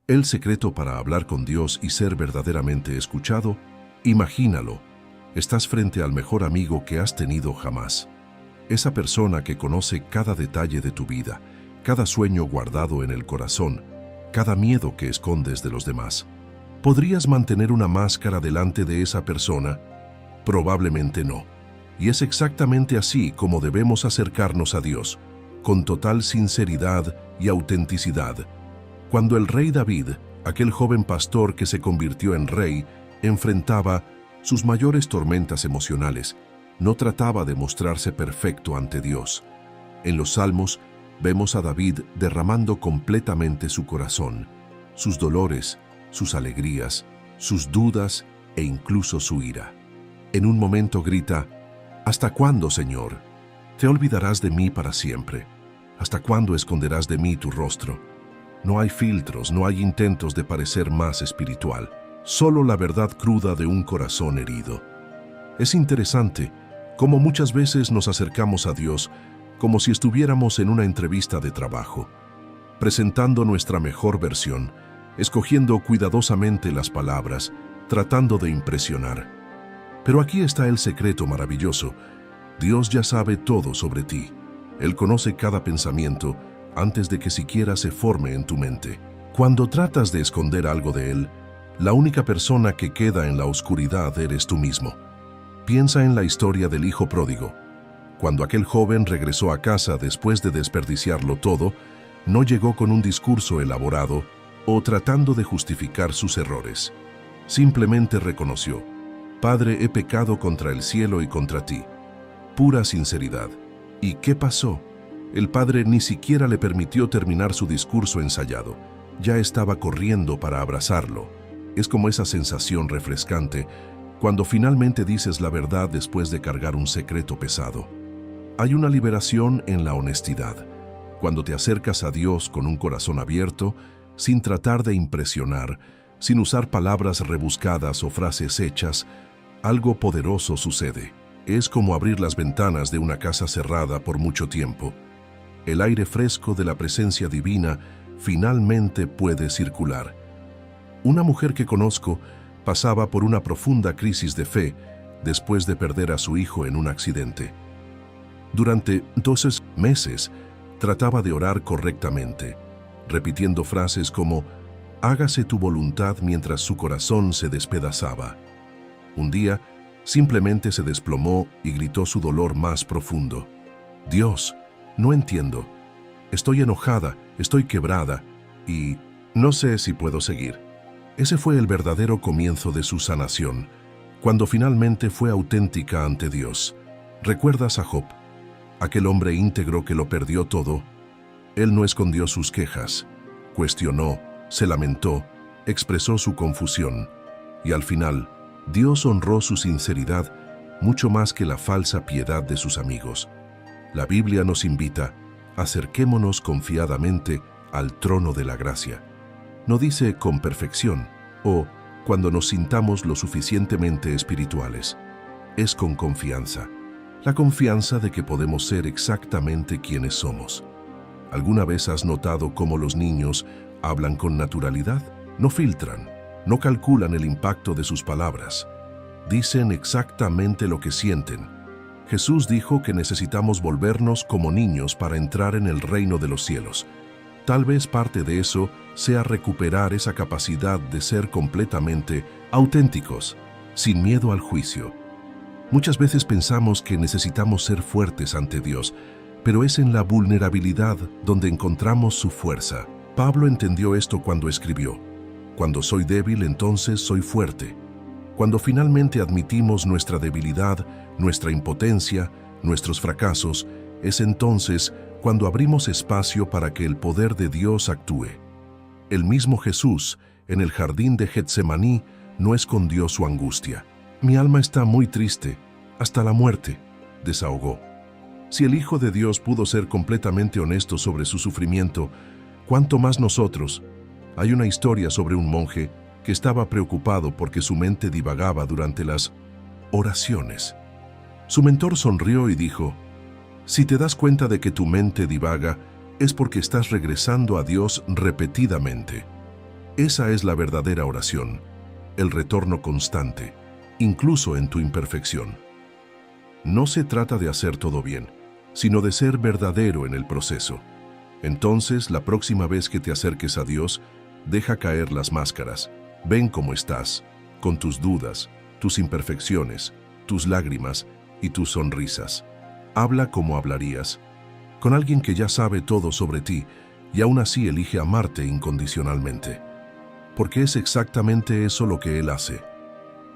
El secreto para hablar con Dios y ser verdaderamente escuchado, imagínalo. Estás frente al mejor amigo que has tenido jamás. Esa persona que conoce cada detalle de tu vida, cada sueño guardado en el corazón, cada miedo que escondes de los demás. ¿Podrías mantener una máscara delante de esa persona? Probablemente no. Y es exactamente así como debemos acercarnos a Dios, con total sinceridad y autenticidad. Cuando el rey David, aquel joven pastor que se convirtió en rey, enfrentaba sus mayores tormentas emocionales, no trataba de mostrarse perfecto ante Dios. En los Salmos vemos a David derramando completamente su corazón, sus dolores, sus alegrías, sus dudas e incluso su ira. En un momento grita: ¿Hasta cuándo, Señor? ¿Te olvidarás de mí para siempre? ¿Hasta cuándo esconderás de mí tu rostro? No hay filtros, no hay intentos de parecer más espiritual, solo la verdad cruda de un corazón herido. Es interesante cómo muchas veces nos acercamos a Dios como si estuviéramos en una entrevista de trabajo, presentando nuestra mejor versión, escogiendo cuidadosamente las palabras, tratando de impresionar. Pero aquí está el secreto maravilloso. Dios ya sabe todo sobre ti. Él conoce cada pensamiento antes de que siquiera se forme en tu mente. Cuando tratas de esconder algo de Él, la única persona que queda en la oscuridad eres tú mismo. Piensa en la historia del hijo pródigo. Cuando aquel joven regresó a casa después de desperdiciarlo todo, no llegó con un discurso elaborado o tratando de justificar sus errores. Simplemente reconoció: Padre, he pecado contra el cielo y contra ti. Pura sinceridad. ¿Y qué pasó? El padre ni siquiera le permitió terminar su discurso ensayado. Ya estaba corriendo para abrazarlo. Es como esa sensación refrescante cuando finalmente dices la verdad después de cargar un secreto pesado. Hay una liberación en la honestidad. Cuando te acercas a Dios con un corazón abierto, sin tratar de impresionar, sin usar palabras rebuscadas o frases hechas, algo poderoso sucede. Es como abrir las ventanas de una casa cerrada por mucho tiempo. El aire fresco de la presencia divina finalmente puede circular. Una mujer que conozco pasaba por una profunda crisis de fe después de perder a su hijo en un accidente. Durante 12 meses trataba de orar correctamente, repitiendo frases como «Hágase tu voluntad» mientras su corazón se despedazaba. Un día, simplemente se desplomó y gritó su dolor más profundo: «Dios, no entiendo. Estoy enojada, estoy quebrada y no sé si puedo seguir». Ese fue el verdadero comienzo de su sanación, cuando finalmente fue auténtica ante Dios. ¿Recuerdas a Job? Aquel hombre íntegro que lo perdió todo. Él no escondió sus quejas, cuestionó, se lamentó, expresó su confusión. Y al final, Dios honró su sinceridad mucho más que la falsa piedad de sus amigos. La Biblia nos invita: acerquémonos confiadamente al trono de la gracia. No dice con perfección o cuando nos sintamos lo suficientemente espirituales. Es con confianza. La confianza de que podemos ser exactamente quienes somos. ¿Alguna vez has notado cómo los niños hablan con naturalidad? No filtran, no calculan el impacto de sus palabras. Dicen exactamente lo que sienten. Jesús dijo que necesitamos volvernos como niños para entrar en el reino de los cielos. Tal vez parte de eso sea recuperar esa capacidad de ser completamente auténticos, sin miedo al juicio. Muchas veces pensamos que necesitamos ser fuertes ante Dios, pero es en la vulnerabilidad donde encontramos su fuerza. Pablo entendió esto cuando escribió: «Cuando soy débil, entonces soy fuerte». Cuando finalmente admitimos nuestra debilidad, nuestra impotencia, nuestros fracasos, es entonces cuando abrimos espacio para que el poder de Dios actúe. El mismo Jesús, en el jardín de Getsemaní, no escondió su angustia. «Mi alma está muy triste, hasta la muerte», desahogó. Si el Hijo de Dios pudo ser completamente honesto sobre su sufrimiento, ¿cuánto más nosotros? Hay una historia sobre un monje que estaba preocupado porque su mente divagaba durante las oraciones. Su mentor sonrió y dijo: «Si te das cuenta de que tu mente divaga, es porque estás regresando a Dios repetidamente». Esa es la verdadera oración, el retorno constante, incluso en tu imperfección. No se trata de hacer todo bien, sino de ser verdadero en el proceso. Entonces, la próxima vez que te acerques a Dios, deja caer las máscaras. Ven cómo estás, con tus dudas, tus imperfecciones, tus lágrimas y tus sonrisas. Habla como hablarías, con alguien que ya sabe todo sobre ti y aún así elige amarte incondicionalmente. Porque es exactamente eso lo que Él hace.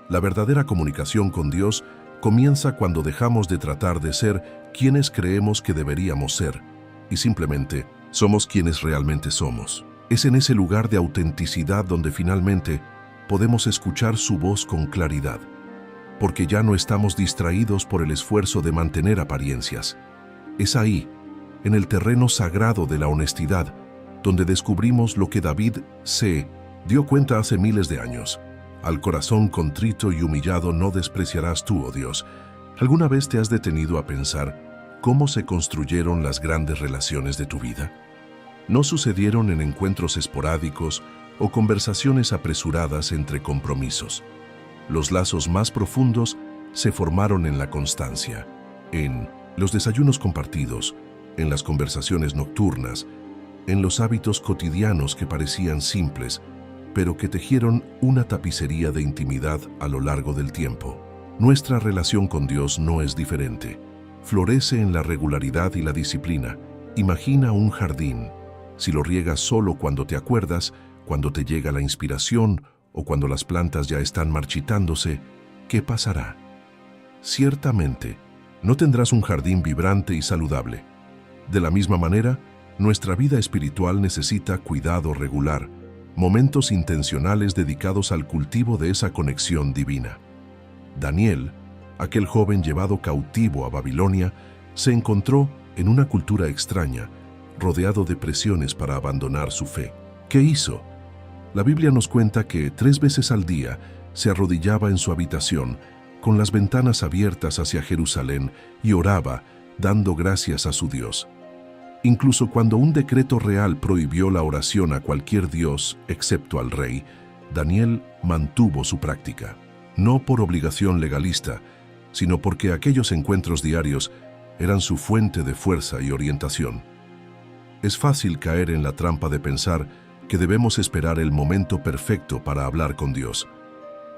La verdadera comunicación con Dios comienza cuando dejamos de tratar de ser quienes creemos que deberíamos ser y simplemente somos quienes realmente somos. Es en ese lugar de autenticidad donde finalmente podemos escuchar su voz con claridad, porque ya no estamos distraídos por el esfuerzo de mantener apariencias. Es ahí, en el terreno sagrado de la honestidad, donde descubrimos lo que David se dio cuenta hace miles de años. Al corazón contrito y humillado no despreciarás tú, oh Dios. ¿Alguna vez te has detenido a pensar cómo se construyeron las grandes relaciones de tu vida? No sucedieron en encuentros esporádicos o conversaciones apresuradas entre compromisos. Los lazos más profundos se formaron en la constancia, en los desayunos compartidos, en las conversaciones nocturnas, en los hábitos cotidianos que parecían simples, pero que tejieron una tapicería de intimidad a lo largo del tiempo. Nuestra relación con Dios no es diferente. Florece en la regularidad y la disciplina. Imagina un jardín. Si lo riegas solo cuando te acuerdas, cuando te llega la inspiración o cuando las plantas ya están marchitándose, ¿qué pasará? Ciertamente, no tendrás un jardín vibrante y saludable. De la misma manera, nuestra vida espiritual necesita cuidado regular, momentos intencionales dedicados al cultivo de esa conexión divina. Daniel, aquel joven llevado cautivo a Babilonia, se encontró en una cultura extraña, rodeado de presiones para abandonar su fe. ¿Qué hizo? La Biblia nos cuenta que 3 veces al día se arrodillaba en su habitación, con las ventanas abiertas hacia Jerusalén, y oraba, dando gracias a su Dios. Incluso cuando un decreto real prohibió la oración a cualquier dios, excepto al rey, Daniel mantuvo su práctica. No por obligación legalista, sino porque aquellos encuentros diarios eran su fuente de fuerza y orientación. Es fácil caer en la trampa de pensar que debemos esperar el momento perfecto para hablar con Dios,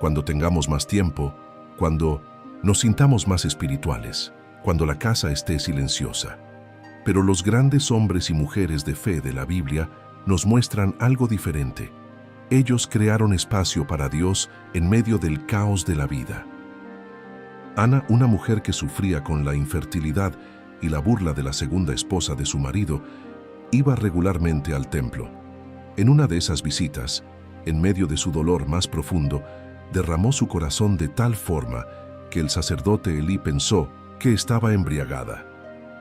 cuando tengamos más tiempo, cuando nos sintamos más espirituales, cuando la casa esté silenciosa. Pero los grandes hombres y mujeres de fe de la Biblia nos muestran algo diferente. Ellos crearon espacio para Dios en medio del caos de la vida. Ana, una mujer que sufría con la infertilidad y la burla de la segunda esposa de su marido, iba regularmente al templo. En una de esas visitas, en medio de su dolor más profundo, derramó su corazón de tal forma que el sacerdote Elí pensó que estaba embriagada.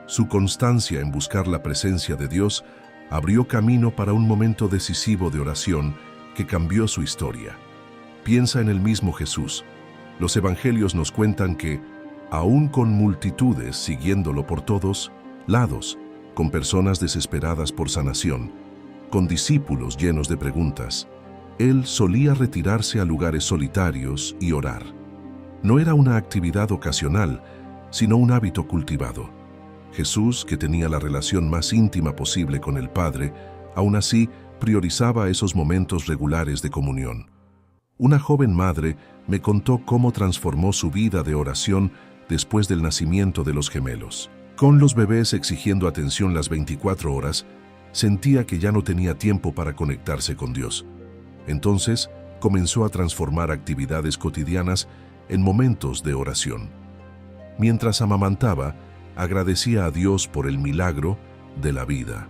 Su constancia en buscar la presencia de Dios abrió camino para un momento decisivo de oración que cambió su historia. Piensa en el mismo Jesús. Los evangelios nos cuentan que, aún con multitudes siguiéndolo por todos lados, con personas desesperadas por sanación, con discípulos llenos de preguntas, él solía retirarse a lugares solitarios y orar. No era una actividad ocasional, sino un hábito cultivado. Jesús, que tenía la relación más íntima posible con el Padre, aún así priorizaba esos momentos regulares de comunión. Una joven madre me contó cómo transformó su vida de oración después del nacimiento de los gemelos. Con los bebés exigiendo atención las 24 horas, sentía que ya no tenía tiempo para conectarse con Dios. Entonces, comenzó a transformar actividades cotidianas en momentos de oración. Mientras amamantaba, agradecía a Dios por el milagro de la vida.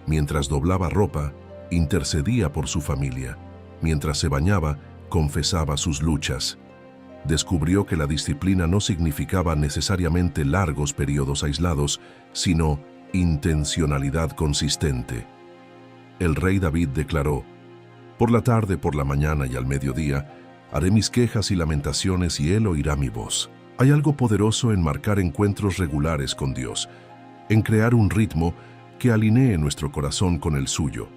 Mientras doblaba ropa, intercedía por su familia. Mientras se bañaba, confesaba sus luchas. Descubrió que la disciplina no significaba necesariamente largos periodos aislados, sino intencionalidad consistente. El rey David declaró: «Por la tarde, por la mañana y al mediodía, haré mis quejas y lamentaciones y él oirá mi voz». Hay algo poderoso en marcar encuentros regulares con Dios, en crear un ritmo que alinee nuestro corazón con el suyo.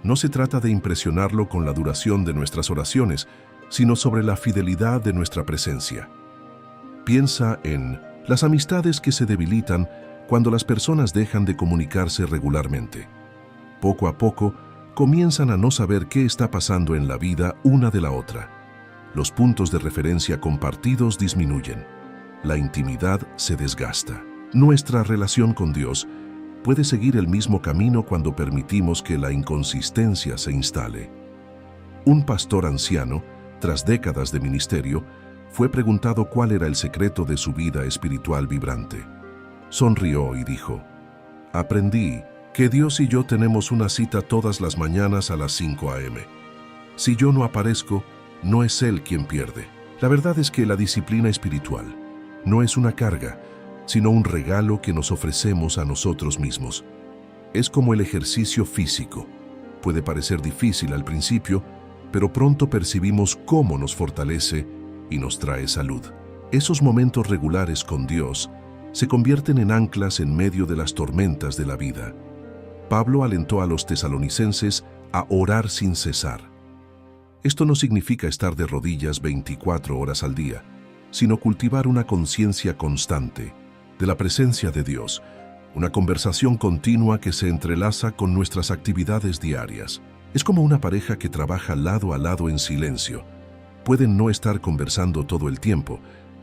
No se trata de impresionarlo con la duración de nuestras oraciones, sino sobre la fidelidad de nuestra presencia. Piensa en las amistades que se debilitan cuando las personas dejan de comunicarse regularmente. Poco a poco, comienzan a no saber qué está pasando en la vida una de la otra. Los puntos de referencia compartidos disminuyen. La intimidad se desgasta. Nuestra relación con Dios puede seguir el mismo camino cuando permitimos que la inconsistencia se instale. Un pastor anciano, tras décadas de ministerio, fue preguntado cuál era el secreto de su vida espiritual vibrante. Sonrió y dijo: aprendí que Dios y yo tenemos una cita todas las mañanas a las 5 a.m. Si yo no aparezco, no es Él quien pierde. La verdad es que la disciplina espiritual no es una carga, sino un regalo que nos ofrecemos a nosotros mismos. Es como el ejercicio físico. Puede parecer difícil al principio, pero pronto percibimos cómo nos fortalece y nos trae salud. Esos momentos regulares con Dios se convierten en anclas en medio de las tormentas de la vida. Pablo alentó a los tesalonicenses a orar sin cesar. Esto no significa estar de rodillas 24 horas al día, sino cultivar una conciencia constante de la presencia de Dios, una conversación continua que se entrelaza con nuestras actividades diarias. Es como una pareja que trabaja lado a lado en silencio. Pueden no estar conversando todo el tiempo,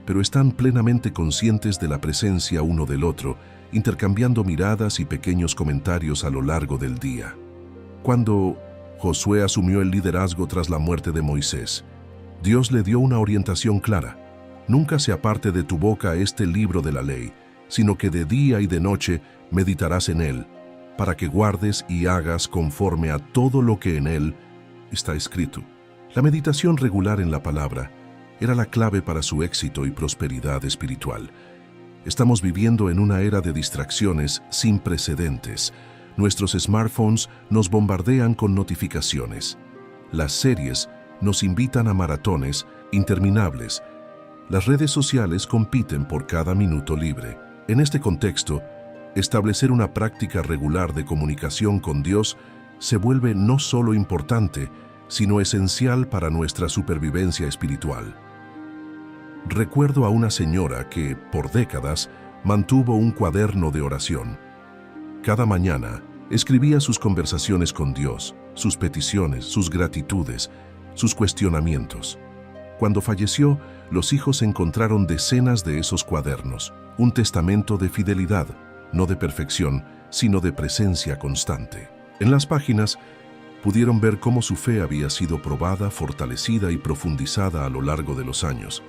pero están plenamente conscientes de la presencia uno del otro, intercambiando miradas y pequeños comentarios a lo largo del día. Cuando Josué asumió el liderazgo tras la muerte de Moisés, Dios le dio una orientación clara. Nunca se aparte de tu boca este libro de la ley, sino que de día y de noche meditarás en él, para que guardes y hagas conforme a todo lo que en él está escrito. La meditación regular en la palabra era la clave para su éxito y prosperidad espiritual. Estamos viviendo en una era de distracciones sin precedentes. Nuestros smartphones nos bombardean con notificaciones. Las series nos invitan a maratones interminables. Las redes sociales compiten por cada minuto libre. En este contexto, establecer una práctica regular de comunicación con Dios se vuelve no solo importante, sino esencial para nuestra supervivencia espiritual. Recuerdo a una señora que, por décadas, mantuvo un cuaderno de oración. Cada mañana, escribía sus conversaciones con Dios, sus peticiones, sus gratitudes, sus cuestionamientos. Cuando falleció, los hijos encontraron decenas de esos cuadernos, un testamento de fidelidad, no de perfección, sino de presencia constante. En las páginas, pudieron ver cómo su fe había sido probada, fortalecida y profundizada a lo largo de los años.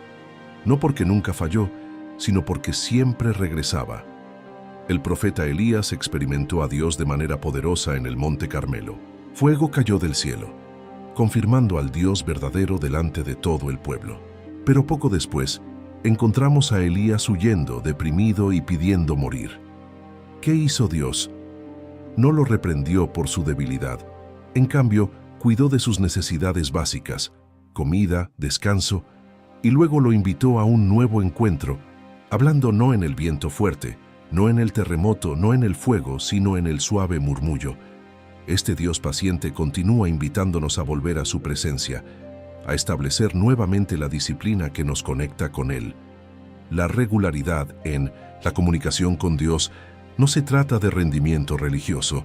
No porque nunca falló, sino porque siempre regresaba. El profeta Elías experimentó a Dios de manera poderosa en el Monte Carmelo. Fuego cayó del cielo, confirmando al Dios verdadero delante de todo el pueblo. Pero poco después, encontramos a Elías huyendo, deprimido y pidiendo morir. ¿Qué hizo Dios? No lo reprendió por su debilidad. En cambio, cuidó de sus necesidades básicas, comida, descanso, y luego lo invitó a un nuevo encuentro, hablando no en el viento fuerte, no en el terremoto, no en el fuego, sino en el suave murmullo. Este Dios paciente continúa invitándonos a volver a su presencia, a establecer nuevamente la disciplina que nos conecta con Él. La regularidad en la comunicación con Dios no se trata de rendimiento religioso,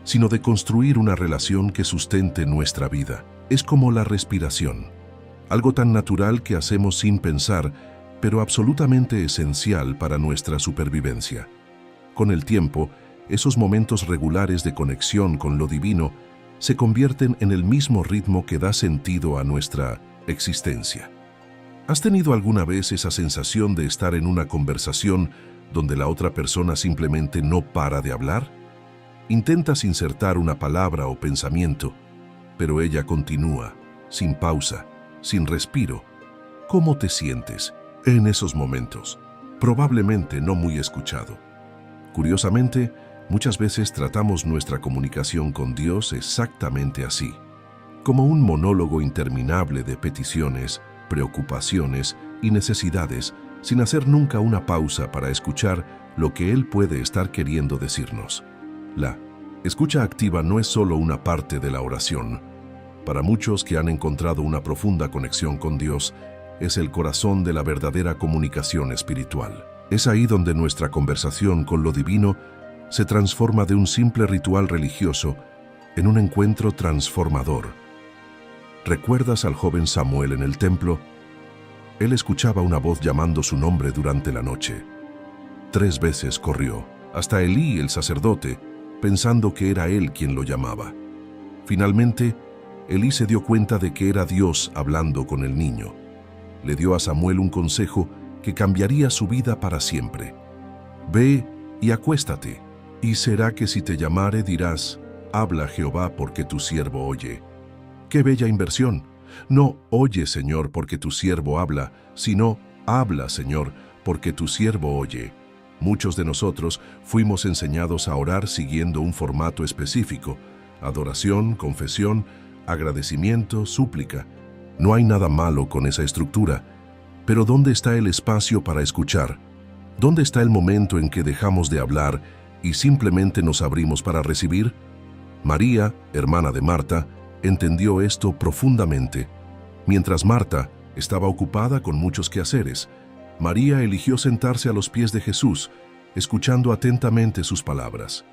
sino de construir una relación que sustente nuestra vida. Es como la respiración, algo tan natural que hacemos sin pensar, pero absolutamente esencial para nuestra supervivencia. Con el tiempo, esos momentos regulares de conexión con lo divino se convierten en el mismo ritmo que da sentido a nuestra existencia. ¿Has tenido alguna vez esa sensación de estar en una conversación donde la otra persona simplemente no para de hablar? Intentas insertar una palabra o pensamiento, pero ella continúa, sin pausa, sin respiro. ¿Cómo te sientes en esos momentos? Probablemente no muy escuchado. Curiosamente, muchas veces tratamos nuestra comunicación con Dios exactamente así, como un monólogo interminable de peticiones, preocupaciones y necesidades, sin hacer nunca una pausa para escuchar lo que Él puede estar queriendo decirnos. La Escucha activa no es solo una parte de la oración. Para muchos que han encontrado una profunda conexión con Dios, es el corazón de la verdadera comunicación espiritual. Es ahí donde nuestra conversación con lo divino se transforma de un simple ritual religioso en un encuentro transformador. ¿Recuerdas al joven Samuel en el templo? Él escuchaba una voz llamando su nombre durante la noche. 3 veces corrió, hasta Elí, el sacerdote, pensando que era él quien lo llamaba. Finalmente, Elí se dio cuenta de que era Dios hablando con el niño. Le dio a Samuel un consejo que cambiaría su vida para siempre. Ve y acuéstate, y será que si te llamare dirás, habla Jehová porque tu siervo oye. ¡Qué bella inversión! No oye, Señor, porque tu siervo habla, sino habla, Señor, porque tu siervo oye. Muchos de nosotros fuimos enseñados a orar siguiendo un formato específico: adoración, confesión, agradecimiento, súplica. No hay nada malo con esa estructura, pero ¿dónde está el espacio para escuchar? ¿Dónde está el momento en que dejamos de hablar y simplemente nos abrimos para recibir? María, hermana de Marta, entendió esto profundamente. Mientras Marta estaba ocupada con muchos quehaceres, María eligió sentarse a los pies de Jesús, escuchando atentamente sus palabras.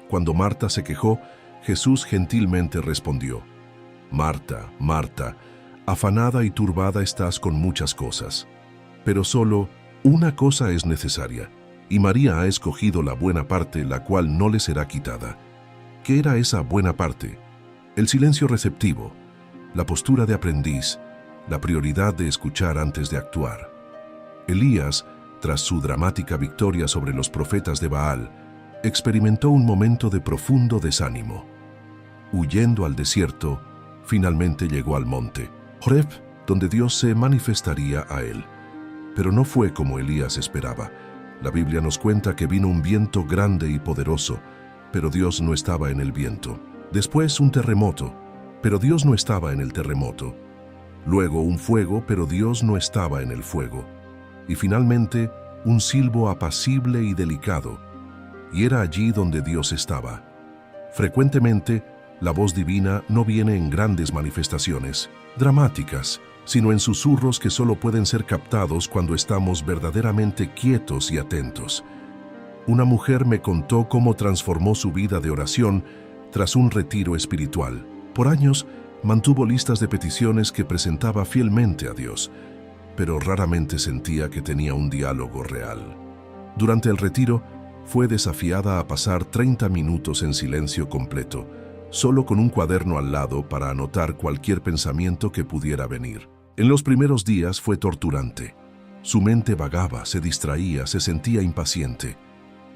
Cuando Marta se quejó, Jesús gentilmente respondió: Marta, Marta, afanada y turbada estás con muchas cosas, pero solo una cosa es necesaria, y María ha escogido la buena parte, la cual no le será quitada. ¿Qué era esa buena parte? El silencio receptivo, la postura de aprendiz, la prioridad de escuchar antes de actuar. Elías, tras su dramática victoria sobre los profetas de Baal, experimentó un momento de profundo desánimo. Huyendo al desierto, finalmente llegó al monte Horeb, donde Dios se manifestaría a él. Pero no fue como Elías esperaba. La Biblia nos cuenta que vino un viento grande y poderoso, pero Dios no estaba en el viento. Después un terremoto, pero Dios no estaba en el terremoto. Luego un fuego, pero Dios no estaba en el fuego. Y finalmente un silbo apacible y delicado, y era allí donde Dios estaba. Frecuentemente, la voz divina no viene en grandes manifestaciones dramáticas, sino en susurros que solo pueden ser captados cuando estamos verdaderamente quietos y atentos. Una mujer me contó cómo transformó su vida de oración tras un retiro espiritual. Por años, mantuvo listas de peticiones que presentaba fielmente a Dios, pero raramente sentía que tenía un diálogo real. Durante el retiro, fue desafiada a pasar 30 minutos en silencio completo, solo con un cuaderno al lado para anotar cualquier pensamiento que pudiera venir. En los primeros días fue torturante. Su mente vagaba, se distraía, se sentía impaciente.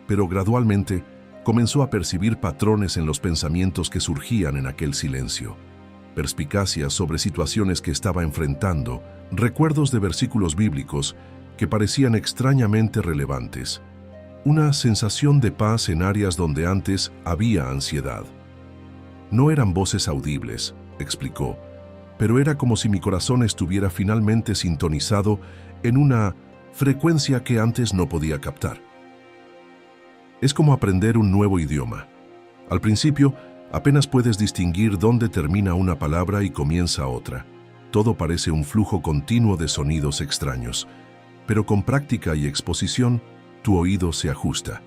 Pero gradualmente comenzó a percibir patrones en los pensamientos que surgían en aquel silencio. Perspicacias sobre situaciones que estaba enfrentando, recuerdos de versículos bíblicos que parecían extrañamente relevantes. Una sensación de paz en áreas donde antes había ansiedad. No eran voces audibles, explicó, pero era como si mi corazón estuviera finalmente sintonizado en una frecuencia que antes no podía captar. Es como aprender un nuevo idioma. Al principio, apenas puedes distinguir dónde termina una palabra y comienza otra. Todo parece un flujo continuo de sonidos extraños, pero con práctica y exposición, tu oído se ajusta.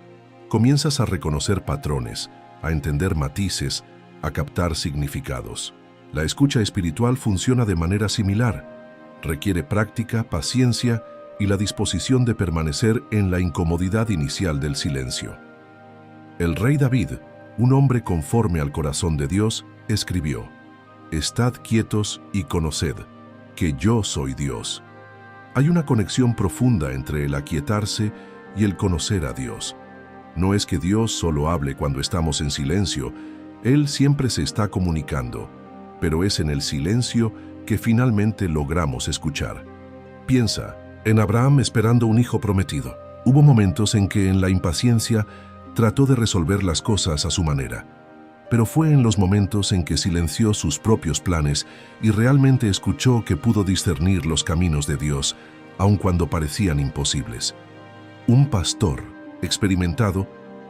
Comienzas a reconocer patrones, a entender matices, a captar significados. La escucha espiritual funciona de manera similar. Requiere práctica, paciencia y la disposición de permanecer en la incomodidad inicial del silencio. El rey David, un hombre conforme al corazón de Dios, escribió: «Estad quietos y conoced que yo soy Dios». Hay una conexión profunda entre el aquietarse y el conocer a Dios. No es que Dios solo hable cuando estamos en silencio, Él siempre se está comunicando, pero es en el silencio que finalmente logramos escuchar. Piensa en Abraham esperando un hijo prometido. Hubo momentos en que en la impaciencia trató de resolver las cosas a su manera, pero fue en los momentos en que silenció sus propios planes y realmente escuchó que pudo discernir los caminos de Dios, aun cuando parecían imposibles. Un pastor experimentado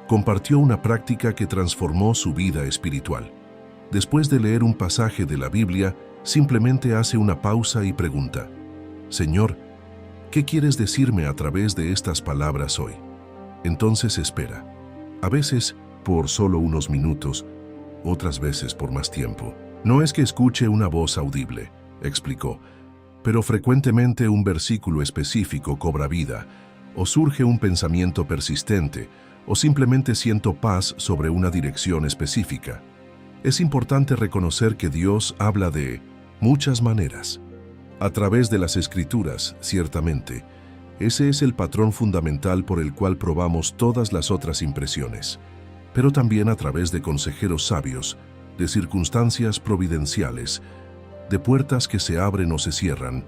compartió una práctica que transformó su vida espiritual. Después de leer un pasaje de la Biblia, simplemente hace una pausa y pregunta: Señor, ¿qué quieres decirme a través de estas palabras hoy? Entonces espera, a veces por solo unos minutos, otras veces por más tiempo. No es que escuche una voz audible, explicó, pero frecuentemente un versículo específico cobra vida, o surge un pensamiento persistente, o simplemente siento paz sobre una dirección específica. Es importante reconocer que Dios habla de muchas maneras. A través de las Escrituras, ciertamente. Ese es el patrón fundamental por el cual probamos todas las otras impresiones, pero también a través de consejeros sabios, de circunstancias providenciales, de puertas que se abren o se cierran,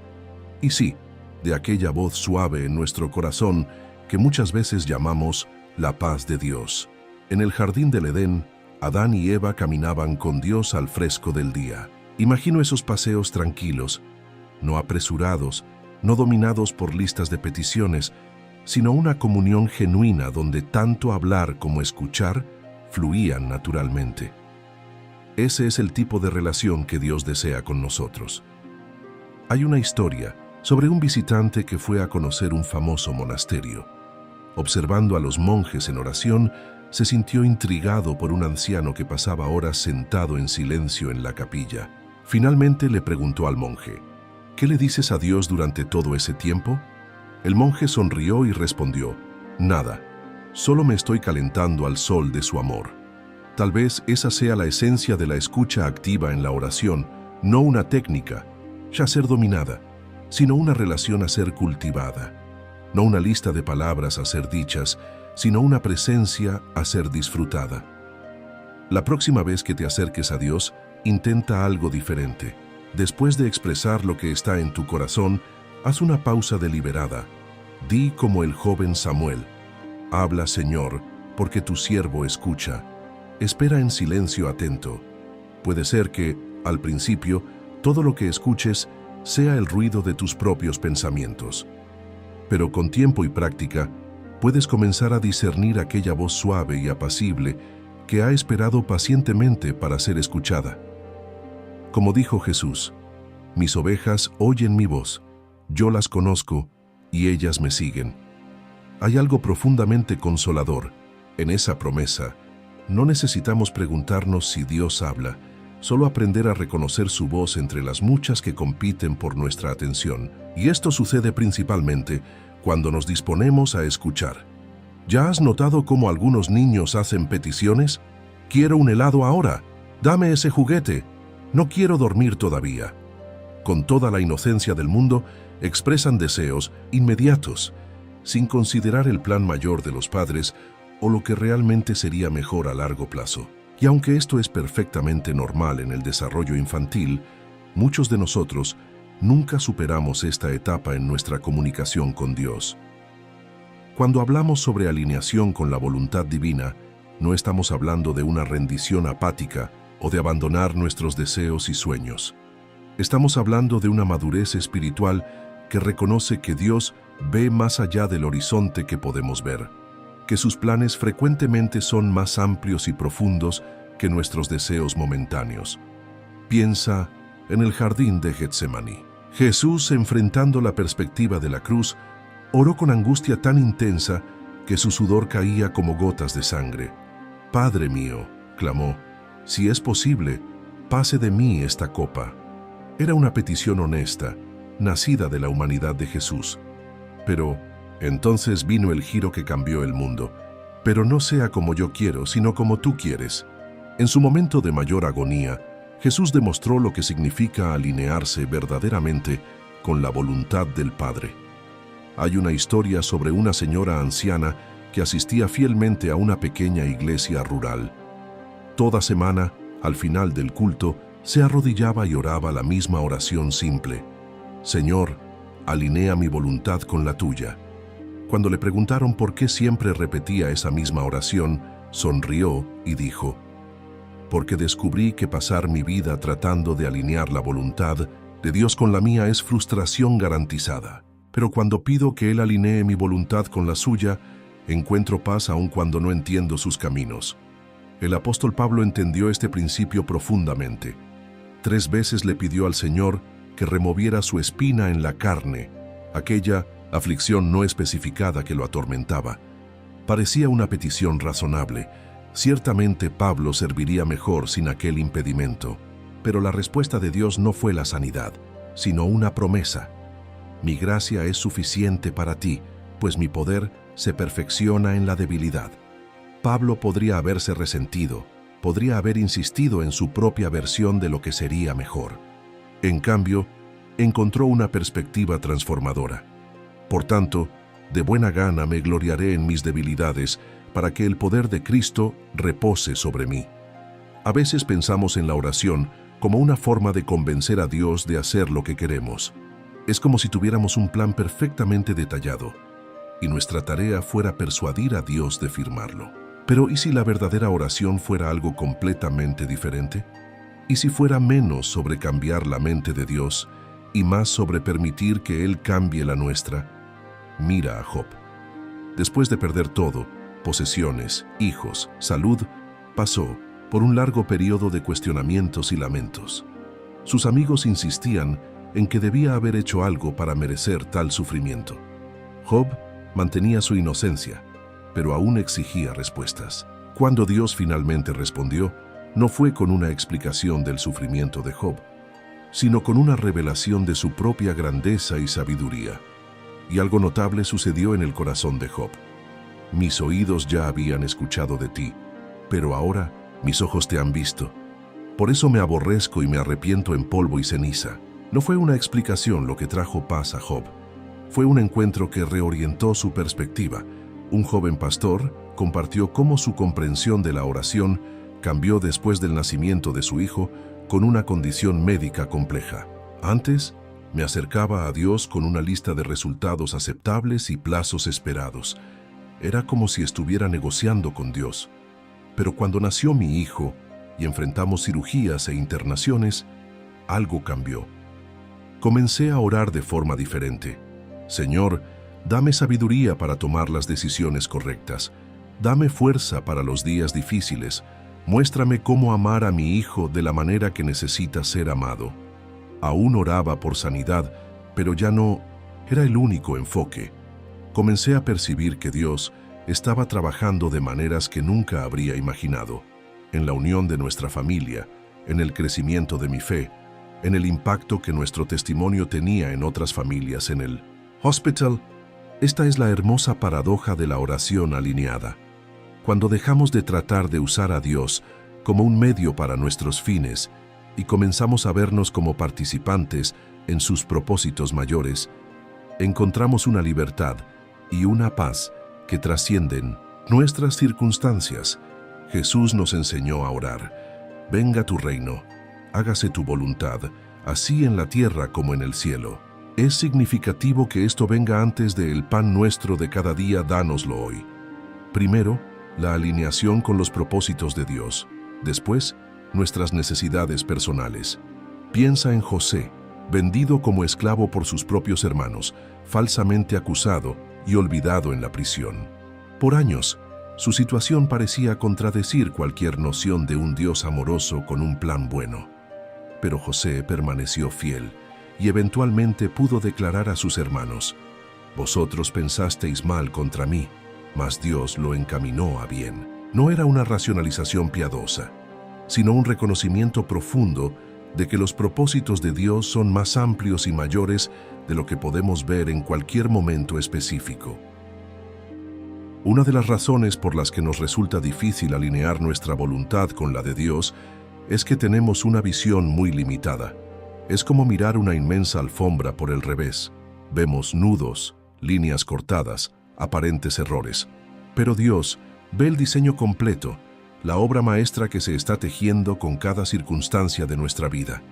y sí, de aquella voz suave en nuestro corazón que muchas veces llamamos la paz de Dios. En el jardín del Edén, Adán y Eva caminaban con Dios al fresco del día. Imagino esos paseos tranquilos, no apresurados, no dominados por listas de peticiones, sino una comunión genuina donde tanto hablar como escuchar fluían naturalmente. Ese es el tipo de relación que Dios desea con nosotros. Hay una historia sobre un visitante que fue a conocer un famoso monasterio. Observando a los monjes en oración, se sintió intrigado por un anciano que pasaba horas sentado en silencio en la capilla. Finalmente le preguntó al monje: ¿qué le dices a Dios durante todo ese tiempo? El monje sonrió y respondió: nada, solo me estoy calentando al sol de su amor. Tal vez esa sea la esencia de la escucha activa en la oración, no una técnica ya ser dominada, sino una relación a ser cultivada, no una lista de palabras a ser dichas, sino una presencia a ser disfrutada. La próxima vez que te acerques a Dios, intenta algo diferente. Después de expresar lo que está en tu corazón, haz una pausa deliberada. Di como el joven Samuel: habla, Señor, porque tu siervo escucha. Espera en silencio atento. Puede ser que, al principio, todo lo que escuches sea el ruido de tus propios pensamientos. Pero con tiempo y práctica, puedes comenzar a discernir aquella voz suave y apacible que ha esperado pacientemente para ser escuchada. Como dijo Jesús: mis ovejas oyen mi voz, yo las conozco y ellas me siguen. Hay algo profundamente consolador en esa promesa. No necesitamos preguntarnos si Dios habla, solo aprender a reconocer su voz entre las muchas que compiten por nuestra atención. Y esto sucede principalmente cuando nos disponemos a escuchar. ¿Ya has notado cómo algunos niños hacen peticiones? Quiero un helado ahora, dame ese juguete, no quiero dormir todavía. Con toda la inocencia del mundo, expresan deseos inmediatos, sin considerar el plan mayor de los padres o lo que realmente sería mejor a largo plazo. Y aunque esto es perfectamente normal en el desarrollo infantil, muchos de nosotros nunca superamos esta etapa en nuestra comunicación con Dios. Cuando hablamos sobre alineación con la voluntad divina, no estamos hablando de una rendición apática o de abandonar nuestros deseos y sueños. Estamos hablando de una madurez espiritual que reconoce que Dios ve más allá del horizonte que podemos ver, que sus planes frecuentemente son más amplios y profundos que nuestros deseos momentáneos. Piensa en el jardín de Getsemaní. Jesús, enfrentando la perspectiva de la cruz, oró con angustia tan intensa que su sudor caía como gotas de sangre. «Padre mío», clamó, «si es posible, pase de mí esta copa». Era una petición honesta, nacida de la humanidad de Jesús. Pero entonces vino el giro que cambió el mundo. «Pero no sea como yo quiero, sino como tú quieres». En su momento de mayor agonía, Jesús demostró lo que significa alinearse verdaderamente con la voluntad del Padre. Hay una historia sobre una señora anciana que asistía fielmente a una pequeña iglesia rural. Toda semana, al final del culto, se arrodillaba y oraba la misma oración simple: «Señor, alinea mi voluntad con la tuya». Cuando le preguntaron por qué siempre repetía esa misma oración, sonrió y dijo: «Porque descubrí que pasar mi vida tratando de alinear la voluntad de Dios con la mía es frustración garantizada. Pero cuando pido que Él alinee mi voluntad con la suya, Encuentro paz aun cuando no entiendo sus caminos. El apóstol Pablo entendió este principio profundamente. 3 veces le pidió al Señor que removiera su espina en la carne, aquella aflicción no especificada que lo atormentaba. Parecía una petición razonable. Ciertamente Pablo serviría mejor sin aquel impedimento, pero la respuesta de Dios no fue la sanidad, sino una promesa. Mi gracia es suficiente para ti, pues mi poder se perfecciona en la debilidad. Pablo podría haberse resentido, podría haber insistido en su propia versión de lo que sería mejor. En cambio, encontró una perspectiva transformadora. Por tanto, de buena gana me gloriaré en mis debilidades, para que el poder de Cristo repose sobre mí. A veces pensamos en la oración como una forma de convencer a Dios de hacer lo que queremos. Es como si tuviéramos un plan perfectamente detallado, y nuestra tarea fuera persuadir a Dios de firmarlo. Pero ¿y si la verdadera oración fuera algo completamente diferente? ¿Y si fuera menos sobre cambiar la mente de Dios y más sobre permitir que Él cambie la nuestra? Mira a Job. Después de perder todo, posesiones, hijos, salud, pasó por un largo periodo de cuestionamientos y lamentos. Sus amigos insistían en que debía haber hecho algo para merecer tal sufrimiento. Job mantenía su inocencia, pero aún exigía respuestas. Cuando Dios finalmente respondió, no fue con una explicación del sufrimiento de Job, sino con una revelación de su propia grandeza y sabiduría. Y algo notable sucedió en el corazón de Job. Mis oídos ya habían escuchado de ti, pero ahora mis ojos te han visto. Por eso me aborrezco y me arrepiento en polvo y ceniza. No fue una explicación lo que trajo paz a Job. Fue un encuentro que reorientó su perspectiva. Un joven pastor compartió cómo su comprensión de la oración cambió después del nacimiento de su hijo con una condición médica compleja. Antes, me acercaba a Dios con una lista de resultados aceptables y plazos esperados. Era como si estuviera negociando con Dios. Pero cuando nació mi hijo y enfrentamos cirugías e internaciones, algo cambió. Comencé a orar de forma diferente. Señor, dame sabiduría para tomar las decisiones correctas. Dame fuerza para los días difíciles. Muéstrame cómo amar a mi hijo de la manera que necesita ser amado. Aún oraba por sanidad, pero ya no era el único enfoque. Comencé a percibir que Dios estaba trabajando de maneras que nunca habría imaginado, en la unión de nuestra familia, en el crecimiento de mi fe, en el impacto que nuestro testimonio tenía en otras familias en el hospital. Esta es la hermosa paradoja de la oración alineada. Cuando dejamos de tratar de usar a Dios como un medio para nuestros fines y comenzamos a vernos como participantes en sus propósitos mayores, encontramos una libertad y una paz que trascienden nuestras circunstancias. Jesús nos enseñó a orar: venga tu reino, hágase tu voluntad, así en la tierra como en el cielo. Es significativo que esto venga antes de el pan nuestro de cada día, dánoslo hoy. Primero, la alineación con los propósitos de Dios. Después, nuestras necesidades personales. Piensa en José, vendido como esclavo por sus propios hermanos, falsamente acusado y olvidado en la prisión. Por años, su situación parecía contradecir cualquier noción de un Dios amoroso con un plan bueno. Pero José permaneció fiel y eventualmente pudo declarar a sus hermanos: vosotros pensasteis mal contra mí, mas Dios lo encaminó a bien. No era una racionalización piadosa, sino un reconocimiento profundo de que los propósitos de Dios son más amplios y mayores de lo que podemos ver en cualquier momento específico. Una de las razones por las que nos resulta difícil alinear nuestra voluntad con la de Dios es que tenemos una visión muy limitada. Es como mirar una inmensa alfombra por el revés. Vemos nudos, líneas cortadas, aparentes errores. Pero Dios ve el diseño completo, la obra maestra que se está tejiendo con cada circunstancia de nuestra vida.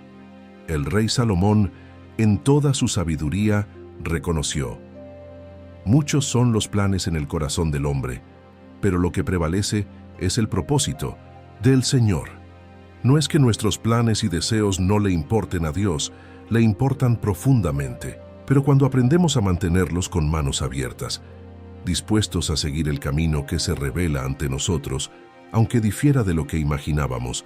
El rey Salomón, en toda su sabiduría, reconoció: muchos son los planes en el corazón del hombre, pero lo que prevalece es el propósito del Señor. No es que nuestros planes y deseos no le importen a Dios, le importan profundamente, pero cuando aprendemos a mantenerlos con manos abiertas, dispuestos a seguir el camino que se revela ante nosotros, aunque difiera de lo que imaginábamos,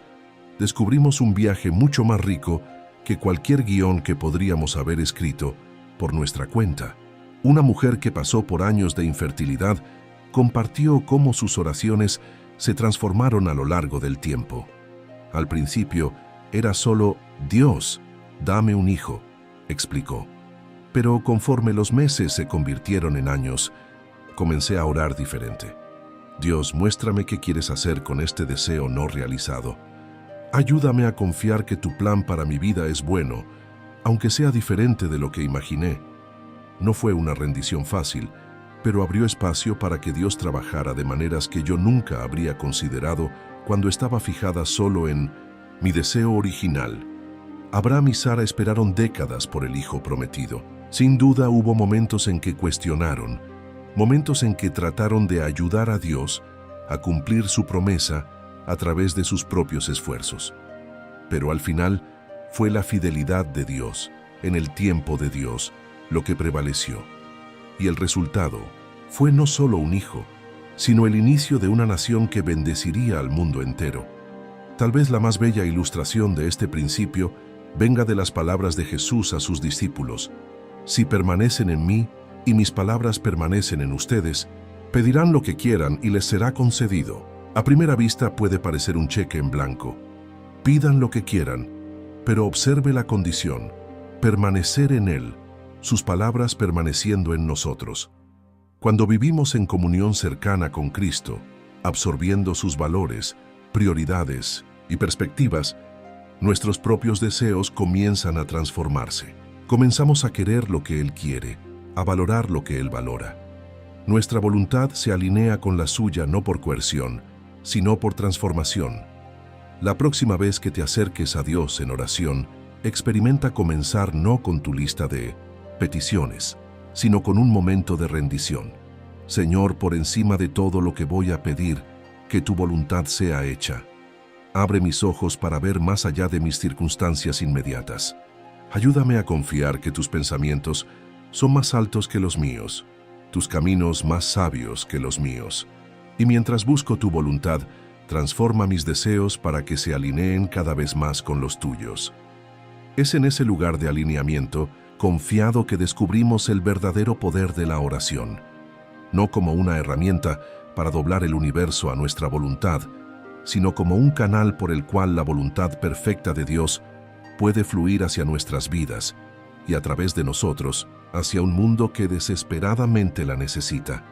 descubrimos un viaje mucho más rico que cualquier guión que podríamos haber escrito por nuestra cuenta. Una mujer que pasó por años de infertilidad compartió cómo sus oraciones se transformaron a lo largo del tiempo. Al principio era solo «Dios, dame un hijo», explicó. Pero conforme los meses se convirtieron en años, comencé a orar diferente. «Dios, muéstrame qué quieres hacer con este deseo no realizado. Ayúdame a confiar que tu plan para mi vida es bueno, aunque sea diferente de lo que imaginé». No fue una rendición fácil, pero abrió espacio para que Dios trabajara de maneras que yo nunca habría considerado cuando estaba fijada solo en mi deseo original. Abraham y Sara esperaron décadas por el hijo prometido. Sin duda hubo momentos en que cuestionaron, momentos en que trataron de ayudar a Dios a cumplir su promesa a través de sus propios esfuerzos. Pero al final fue la fidelidad de Dios, en el tiempo de Dios, lo que prevaleció. Y el resultado fue no solo un hijo, sino el inicio de una nación que bendeciría al mundo entero. Tal vez la más bella ilustración de este principio venga de las palabras de Jesús a sus discípulos: «Si permanecen en mí y mis palabras permanecen en ustedes, pedirán lo que quieran y les será concedido». A primera vista puede parecer un cheque en blanco. Pidan lo que quieran, pero observe la condición: permanecer en Él, sus palabras permaneciendo en nosotros. Cuando vivimos en comunión cercana con Cristo, absorbiendo sus valores, prioridades y perspectivas, nuestros propios deseos comienzan a transformarse. Comenzamos a querer lo que Él quiere, a valorar lo que Él valora. Nuestra voluntad se alinea con la suya no por coerción, sino por transformación. La próxima vez que te acerques a Dios en oración, experimenta comenzar no con tu lista de peticiones, sino con un momento de rendición. Señor, por encima de todo lo que voy a pedir, que tu voluntad sea hecha. Abre mis ojos para ver más allá de mis circunstancias inmediatas. Ayúdame a confiar que tus pensamientos son más altos que los míos, tus caminos más sabios que los míos. Y mientras busco tu voluntad, transforma mis deseos para que se alineen cada vez más con los tuyos. Es en ese lugar de alineamiento confiado que descubrimos el verdadero poder de la oración, no como una herramienta para doblar el universo a nuestra voluntad, sino como un canal por el cual la voluntad perfecta de Dios puede fluir hacia nuestras vidas y a través de nosotros hacia un mundo que desesperadamente la necesita.